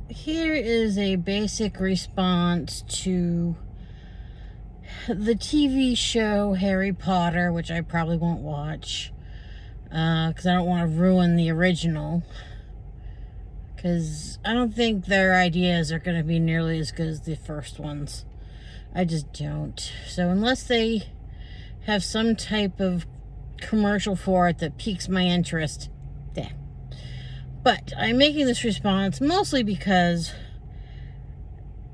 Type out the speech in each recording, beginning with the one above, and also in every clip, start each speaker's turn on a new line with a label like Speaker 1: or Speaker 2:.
Speaker 1: here is a basic response to the TV show Harry Potter, which I probably won't watch because I don't want to ruin the original, because I don't think their ideas are going to be nearly as good as the first ones. I just don't. So unless they have some type of commercial for it that piques my interest, yeah. But I'm making this response mostly because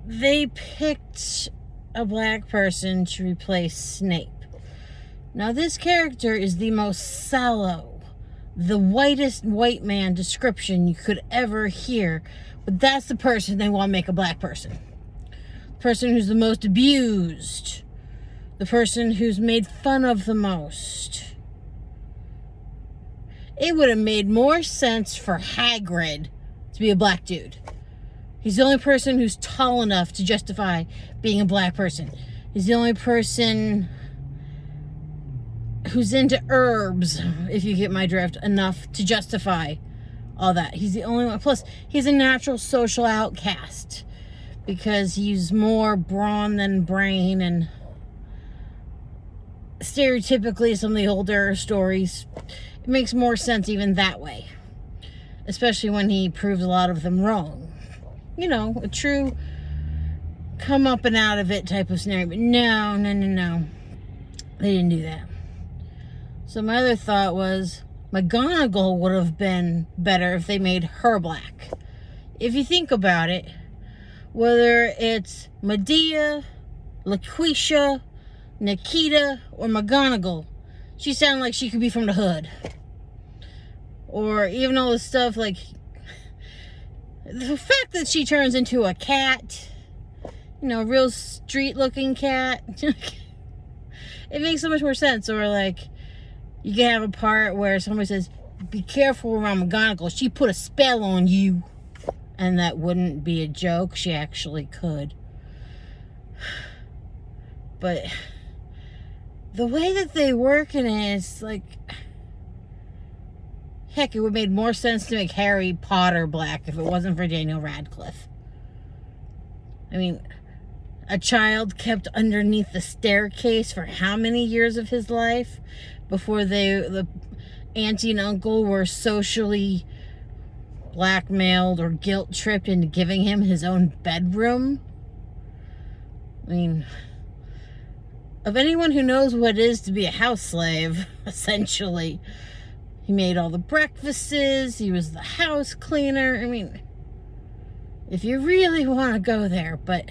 Speaker 1: they picked a black person to replace Snape. Now, this character is the most sallow, the whitest white man description you could ever hear, but that's the person they want to make a black person. The person who's the most abused, the person who's made fun of the most. It would have made more sense for Hagrid to be a black dude. He's the only person who's tall enough to justify being a black person. He's the only person who's into herbs, if you get my drift, enough to justify all that. He's the only one. Plus, he's a natural social outcast because he's more brawn than brain, and stereotypically, some of the older stories, it makes more sense even that way. Especially when he proves a lot of them wrong. You know, a true come up and out of it type of scenario. But no. They didn't do that. So my other thought was, McGonagall would have been better if they made her black. If you think about it, whether it's Medea, LaQuisha, Nikita, or McGonagall, she sounded like she could be from the hood. Or even all this stuff, like the fact that she turns into a cat, you know, a real street-looking cat, it makes so much more sense. Or like, you can have a part where somebody says, be careful around McGonagall, she put a spell on you. And that wouldn't be a joke, she actually could. But the way that they work in it is like, heck, it would have made more sense to make Harry Potter black if it wasn't for Daniel Radcliffe. I mean, a child kept underneath the staircase for how many years of his life before the auntie and uncle were socially blackmailed or guilt-tripped into giving him his own bedroom? I mean, of anyone who knows what it is to be a house slave, essentially. He made all the breakfasts, he was the house cleaner. I mean, if you really want to go there, but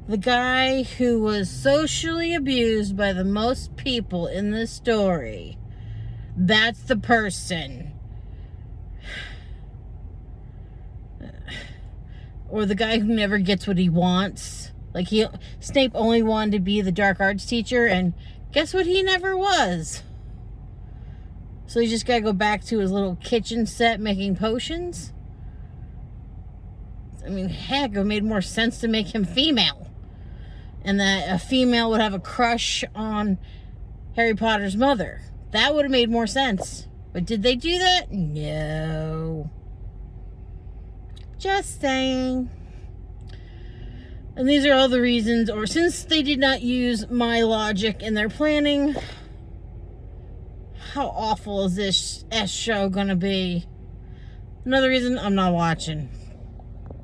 Speaker 1: the guy who was socially abused by the most people in this story, that's the person. Or the guy who never gets what he wants. Like, Snape only wanted to be the dark arts teacher, and guess what he never was? So he just gotta go back to his little kitchen set making potions? I mean, heck, it made more sense to make him female. And that a female would have a crush on Harry Potter's mother. That would have made more sense. But did they do that? No. Just saying. And these are all the reasons, or since they did not use my logic in their planning, how awful is this show gonna be? Another reason I'm not watching.